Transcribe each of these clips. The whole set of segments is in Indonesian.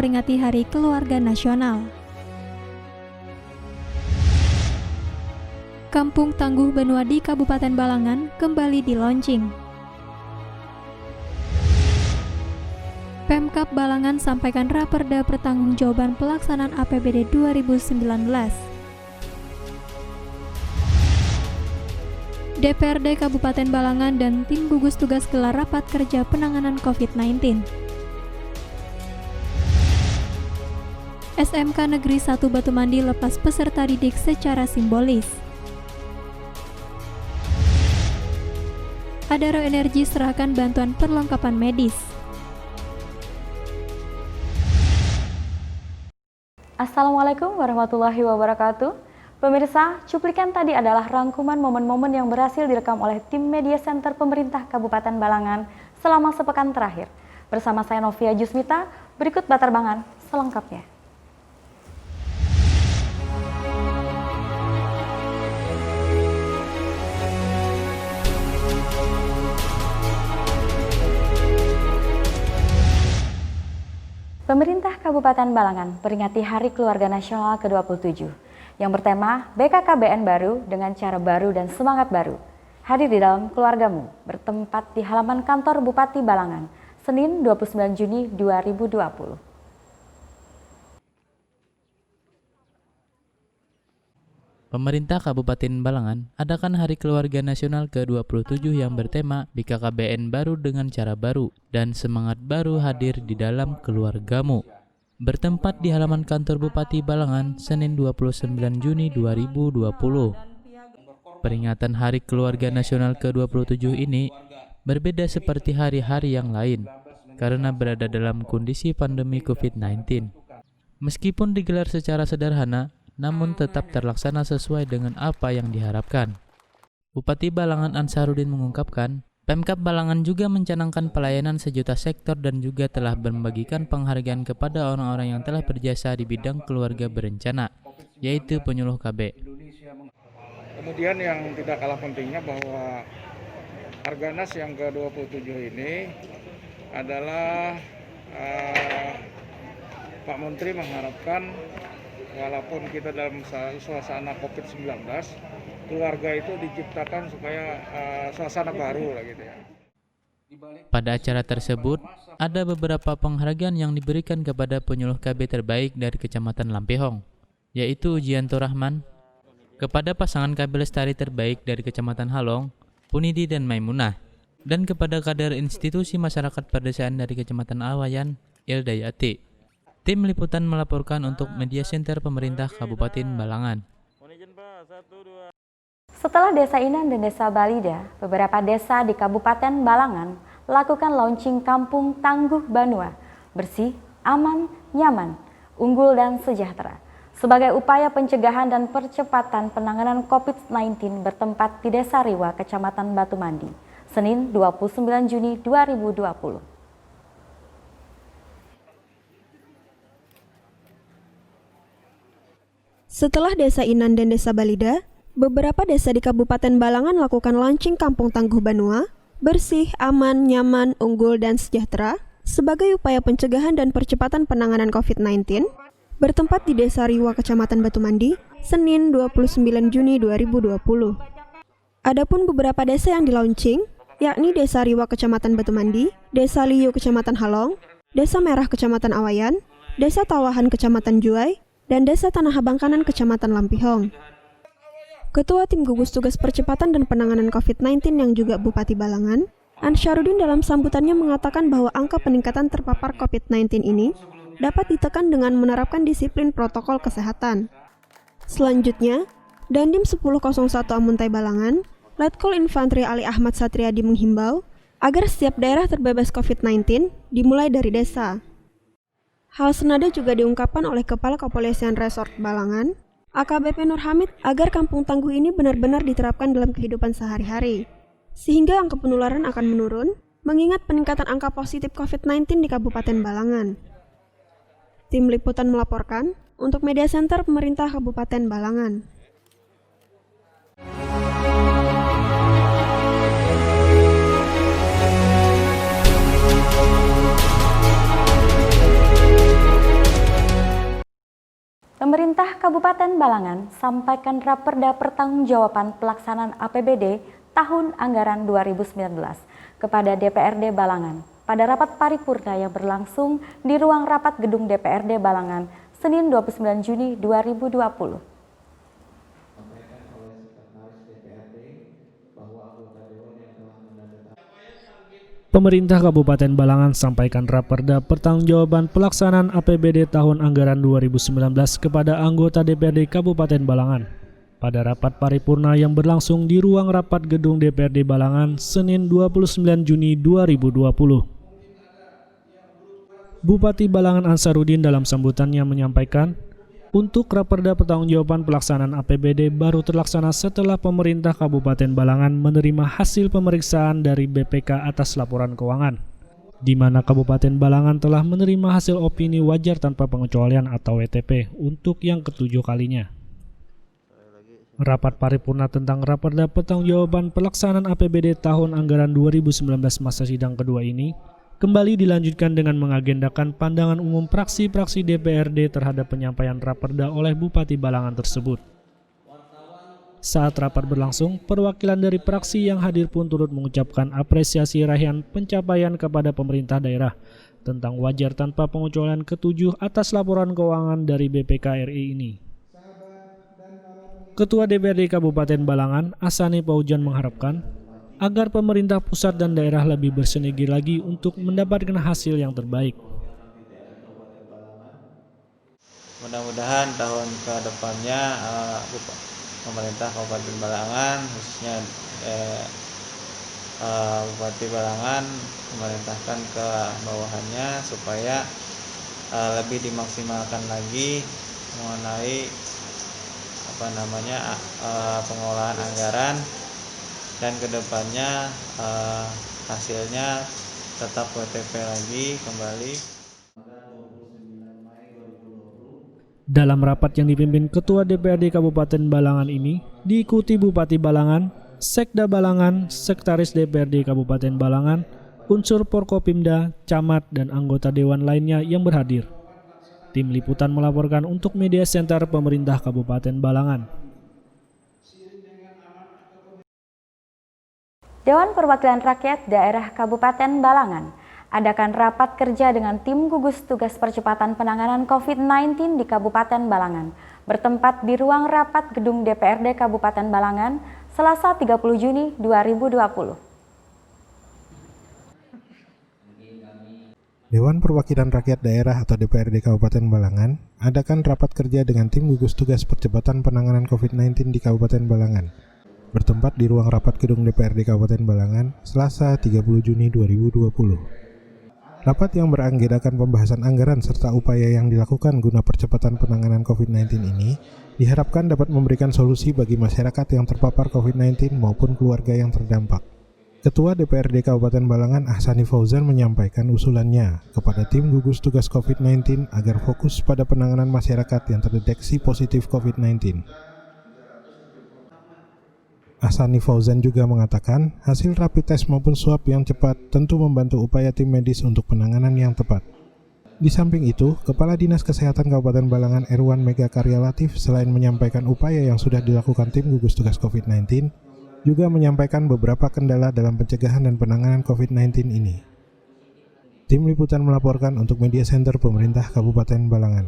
memperingati Hari Keluarga Nasional. Kampung Tangguh Benua di Kabupaten Balangan kembali di-launching. Pemkab Balangan sampaikan raperda pertanggungjawaban pelaksanaan APBD 2019. DPRD Kabupaten Balangan dan tim gugus tugas gelar rapat kerja penanganan COVID-19. SMK Negeri 1 Batumandi lepas peserta didik secara simbolis. Adaro Energi serahkan bantuan perlengkapan medis. Assalamualaikum warahmatullahi wabarakatuh. Pemirsa, cuplikan tadi adalah rangkuman momen-momen yang berhasil direkam oleh tim Media Center Pemerintah Kabupaten Balangan selama sepekan terakhir. Bersama saya Novia Jusmita, berikut batarbangan selengkapnya. Pemerintah Kabupaten Balangan peringati Hari Keluarga Nasional ke-27 yang bertema BKKBN baru dengan cara baru dan semangat baru. Hadir di dalam keluargamu, bertempat di halaman kantor Bupati Balangan, Senin 29 Juni 2020. Pemerintah Kabupaten Balangan adakan Hari Keluarga Nasional ke-27 yang bertema BKKBN baru dengan cara baru dan semangat baru hadir di dalam keluargamu. Bertempat di halaman kantor Bupati Balangan, Senin 29 Juni 2020. Peringatan Hari Keluarga Nasional ke-27 ini berbeda seperti hari-hari yang lain karena berada dalam kondisi pandemi COVID-19. Meskipun digelar secara sederhana, namun tetap terlaksana sesuai dengan apa yang diharapkan. Bupati Balangan Ansarudin mengungkapkan, Pemkab Balangan juga mencanangkan pelayanan sejuta sektor dan juga telah membagikan penghargaan kepada orang-orang yang telah berjasa di bidang keluarga berencana, yaitu penyuluh KB. Kemudian yang tidak kalah pentingnya bahwa Harganas yang ke-27 ini adalah Pak Menteri mengharapkan walaupun kita dalam suasana COVID-19, keluarga itu diciptakan supaya suasana baru lah gitu ya. Pada acara tersebut, ada beberapa penghargaan yang diberikan kepada penyuluh KB terbaik dari Kecamatan Lampehong, yaitu Ujianto Rahman, kepada pasangan KB Lestari terbaik dari Kecamatan Halong, Punidi dan Maimunah, dan kepada kader institusi masyarakat perdesaan dari Kecamatan Awayan, Ildayati. Tim liputan melaporkan untuk Media Center Pemerintah Kabupaten Balangan. Setelah Desa Inan dan Desa Balida, beberapa desa di Kabupaten Balangan lakukan launching Kampung Tangguh Benua, bersih, aman, nyaman, unggul dan sejahtera. Sebagai upaya pencegahan dan percepatan penanganan COVID-19 bertempat di Desa Riwa, Kecamatan Batumandi, Senin 29 Juni 2020. Setelah Desa Inan dan Desa Balida, beberapa desa di Kabupaten Balangan lakukan launching Kampung Tangguh Benua, bersih, aman, nyaman, unggul, dan sejahtera, sebagai upaya pencegahan dan percepatan penanganan COVID-19, bertempat di Desa Riwa, Kecamatan Batumandi, Senin 29 Juni 2020. Adapun beberapa desa yang di-launching, yakni Desa Riwa, Kecamatan Batumandi, Desa Liu, Kecamatan Halong, Desa Merah, Kecamatan Awayan, Desa Tawahan, Kecamatan Juai, dan Desa Tanah Abang Kanan, Kecamatan Lampehong. Ketua Tim Gugus Tugas Percepatan dan Penanganan COVID-19 yang juga Bupati Balangan, Ansarudin dalam sambutannya mengatakan bahwa angka peningkatan terpapar COVID-19 ini dapat ditekan dengan menerapkan disiplin protokol kesehatan. Selanjutnya, Dandim 1001 Amuntai Balangan, Letkol Infanteri Ali Ahmad Satriadi menghimbau agar setiap daerah terbebas COVID-19 dimulai dari desa. Hal senada juga diungkapkan oleh Kepala Kepolisian Resort Balangan, AKBP Nur Hamid, agar Kampung Tangguh ini benar-benar diterapkan dalam kehidupan sehari-hari, sehingga angka penularan akan menurun, mengingat peningkatan angka positif COVID-19 di Kabupaten Balangan. Tim liputan melaporkan untuk Media Center Pemerintah Kabupaten Balangan. Pemerintah Kabupaten Balangan sampaikan Raperda Pertanggungjawaban Pelaksanaan APBD tahun anggaran 2019 kepada DPRD Balangan pada rapat paripurna yang berlangsung di ruang rapat gedung DPRD Balangan Senin 29 Juni 2020. Pemerintah Kabupaten Balangan sampaikan Raperda Pertanggungjawaban Pelaksanaan APBD tahun anggaran 2019 kepada anggota DPRD Kabupaten Balangan pada rapat paripurna yang berlangsung di ruang rapat gedung DPRD Balangan Senin 29 Juni 2020. Bupati Balangan Ansarudin dalam sambutannya menyampaikan, untuk Raperda Pertanggungjawaban Pelaksanaan APBD baru terlaksana setelah pemerintah Kabupaten Balangan menerima hasil pemeriksaan dari BPK atas laporan keuangan, di mana Kabupaten Balangan telah menerima hasil opini wajar tanpa pengecualian atau WTP untuk yang ketujuh kalinya. Rapat paripurna tentang Raperda Pertanggungjawaban Pelaksanaan APBD tahun anggaran 2019 masa sidang kedua ini kembali dilanjutkan dengan mengagendakan pandangan umum praksi-praksi DPRD terhadap penyampaian Raperda oleh Bupati Balangan tersebut. Saat rapat berlangsung, perwakilan dari praksi yang hadir pun turut mengucapkan apresiasi raihan pencapaian kepada pemerintah daerah tentang wajar tanpa pengecualian ketujuh atas laporan keuangan dari BPK RI ini. Ketua DPRD Kabupaten Balangan, Asani Paujan mengharapkan agar pemerintah pusat dan daerah lebih bersinergi lagi untuk mendapatkan hasil yang terbaik. Mudah-mudahan tahun ke depannya pemerintah Kabupaten Balangan, khususnya Bupati Balangan, memerintahkan ke bawahannya supaya lebih dimaksimalkan lagi mengenai pengelolaan anggaran, dan kedepannya hasilnya tetap WTP lagi kembali. Dalam rapat yang dipimpin Ketua DPRD Kabupaten Balangan ini diikuti Bupati Balangan, Sekda Balangan, Sekretaris DPRD Kabupaten Balangan, unsur Porkopimda, Camat, dan anggota Dewan lainnya yang berhadir. Tim Liputan melaporkan untuk Media Center Pemerintah Kabupaten Balangan. Dewan Perwakilan Rakyat Daerah Kabupaten Balangan adakan rapat kerja dengan tim gugus tugas percepatan penanganan COVID-19 di Kabupaten Balangan, bertempat di ruang rapat gedung DPRD Kabupaten Balangan, Selasa 30 Juni 2020. Dewan Perwakilan Rakyat Daerah atau DPRD Kabupaten Balangan adakan rapat kerja dengan tim gugus tugas percepatan penanganan COVID-19 di Kabupaten Balangan, bertempat di ruang rapat gedung DPRD Kabupaten Balangan, Selasa 30 Juni 2020. Rapat yang beragendakan pembahasan anggaran serta upaya yang dilakukan guna percepatan penanganan COVID-19 ini diharapkan dapat memberikan solusi bagi masyarakat yang terpapar COVID-19 maupun keluarga yang terdampak. Ketua DPRD Kabupaten Balangan Ahsani Fauzan menyampaikan usulannya kepada tim gugus tugas COVID-19 agar fokus pada penanganan masyarakat yang terdeteksi positif COVID-19. Ahsani Fauzan juga mengatakan hasil rapid test maupun swab yang cepat tentu membantu upaya tim medis untuk penanganan yang tepat. Di samping itu, Kepala Dinas Kesehatan Kabupaten Balangan Erwan Mega Karya Latif selain menyampaikan upaya yang sudah dilakukan tim gugus tugas COVID-19, juga menyampaikan beberapa kendala dalam pencegahan dan penanganan COVID-19 ini. Tim Liputan melaporkan untuk Media Center Pemerintah Kabupaten Balangan.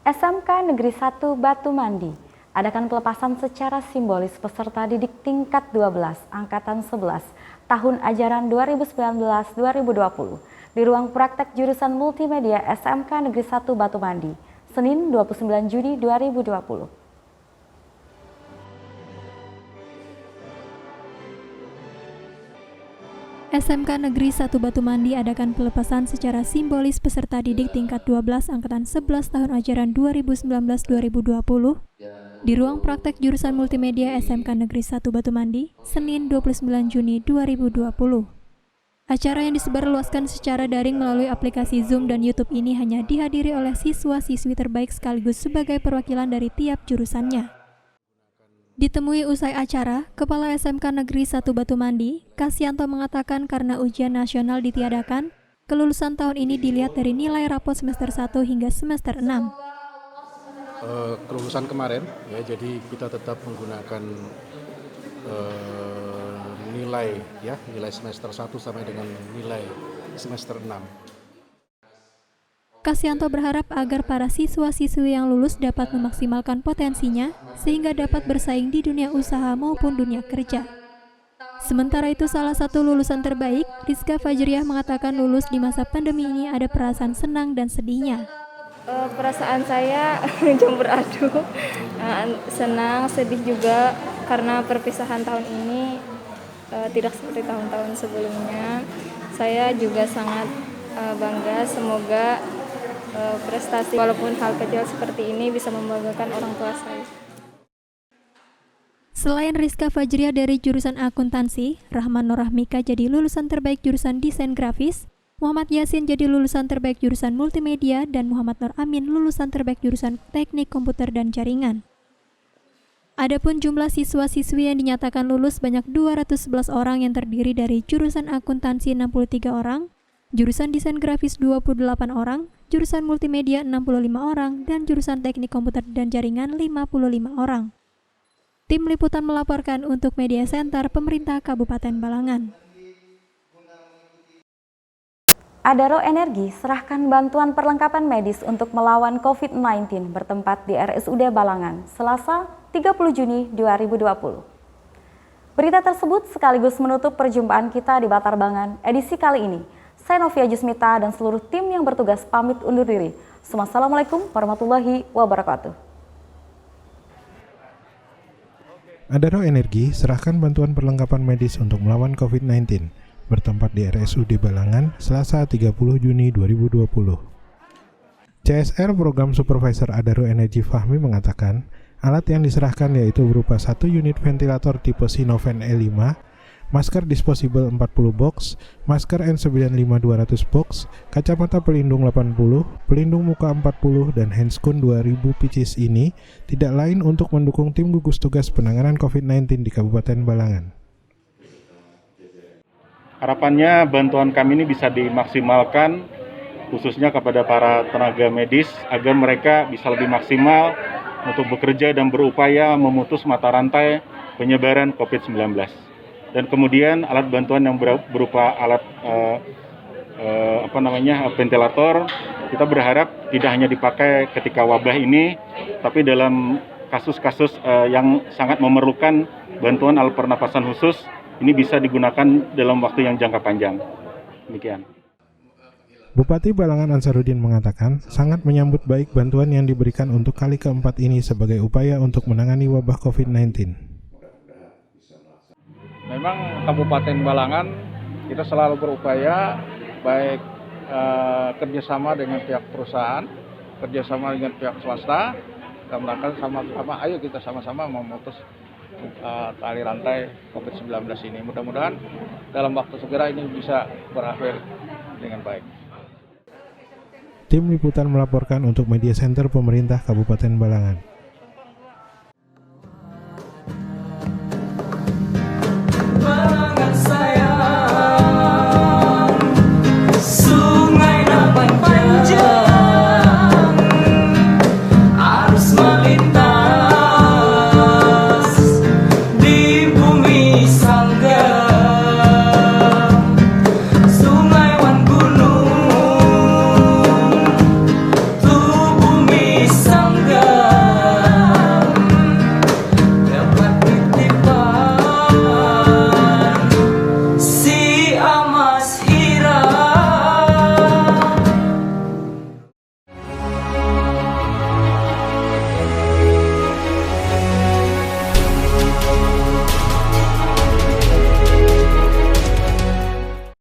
SMK Negeri 1 Batu Mandi adakan pelepasan secara simbolis peserta didik tingkat 12 Angkatan 11 tahun ajaran 2019-2020 di ruang praktek jurusan multimedia SMK Negeri 1 Batu Mandi, Senin 29 Juni 2020. SMK Negeri 1 Batu Mandi adakan pelepasan secara simbolis peserta didik tingkat 12 Angkatan 11 tahun ajaran 2019-2020 di ruang praktek jurusan multimedia SMK Negeri 1 Batu Mandi, Senin 29 Juni 2020. Acara yang disebarluaskan secara daring melalui aplikasi Zoom dan YouTube ini hanya dihadiri oleh siswa-siswi terbaik sekaligus sebagai perwakilan dari tiap jurusannya. Ditemui usai acara, Kepala SMK Negeri 1 Batumandi, Kasyanto mengatakan karena ujian nasional ditiadakan, kelulusan tahun ini dilihat dari nilai rapot semester 1 hingga semester 6. Kelulusan kemarin, ya, jadi kita tetap menggunakan nilai semester 1 sampai dengan nilai semester 6. Kasyanto berharap agar para siswa-siswi yang lulus dapat memaksimalkan potensinya sehingga dapat bersaing di dunia usaha maupun dunia kerja. Sementara itu, salah satu lulusan terbaik, Rizka Fajriah, mengatakan lulus di masa pandemi ini ada perasaan senang dan sedihnya. Perasaan saya campur aduk, senang, sedih juga karena perpisahan tahun ini tidak seperti tahun-tahun sebelumnya. Saya juga sangat bangga, semoga prestasi walaupun hal kecil seperti ini bisa membanggakan orang tua saya. Selain Rizka Fajriah dari jurusan akuntansi, Rahman Nur Rahmika jadi lulusan terbaik jurusan desain grafis, Muhammad Yasin jadi lulusan terbaik jurusan multimedia, dan Muhammad Nur Amin lulusan terbaik jurusan teknik komputer dan jaringan. Adapun jumlah siswa-siswi yang dinyatakan lulus banyak 211 orang yang terdiri dari jurusan akuntansi 63 orang, jurusan desain grafis 28 orang, jurusan multimedia 65 orang, dan jurusan teknik komputer dan jaringan 55 orang. Tim Liputan melaporkan untuk Media Center Pemerintah Kabupaten Balangan. Adaro Energi serahkan bantuan perlengkapan medis untuk melawan COVID-19 bertempat di RSUD Balangan, Selasa 30 Juni 2020. Berita tersebut sekaligus menutup perjumpaan kita di Batarbangan edisi kali ini. Saya Novia Jusmita dan seluruh tim yang bertugas pamit undur diri. Wassalamualaikum warahmatullahi wabarakatuh. Adaro Energi serahkan bantuan perlengkapan medis untuk melawan COVID-19 bertempat di RSUD Balangan, Selasa 30 Juni 2020. CSR Program Supervisor Adaro Energi Fahmi mengatakan, alat yang diserahkan yaitu berupa 1 unit ventilator tipe Sinoven E5, masker disposable 40 box, masker N95 200 box, kacamata pelindung 80, pelindung muka 40, dan handscoon 2000 pieces ini tidak lain untuk mendukung tim gugus tugas penanganan COVID-19 di Kabupaten Balangan. Harapannya bantuan kami ini bisa dimaksimalkan khususnya kepada para tenaga medis agar mereka bisa lebih maksimal untuk bekerja dan berupaya memutus mata rantai penyebaran COVID-19. Dan kemudian alat bantuan yang berupa alat ventilator, kita berharap tidak hanya dipakai ketika wabah ini, tapi dalam kasus-kasus yang sangat memerlukan bantuan alat pernapasan khusus, ini bisa digunakan dalam waktu yang jangka panjang. Demikian. Bupati Balangan Ansarudin mengatakan sangat menyambut baik bantuan yang diberikan untuk kali keempat ini sebagai upaya untuk menangani wabah COVID-19. Memang Kabupaten Balangan kita selalu berupaya baik kerjasama dengan pihak perusahaan, kerjasama dengan pihak swasta, ayo kita sama-sama memutus tali rantai COVID-19 ini. Mudah-mudahan dalam waktu segera ini bisa berakhir dengan baik. Tim Liputan melaporkan untuk Media Center Pemerintah Kabupaten Balangan.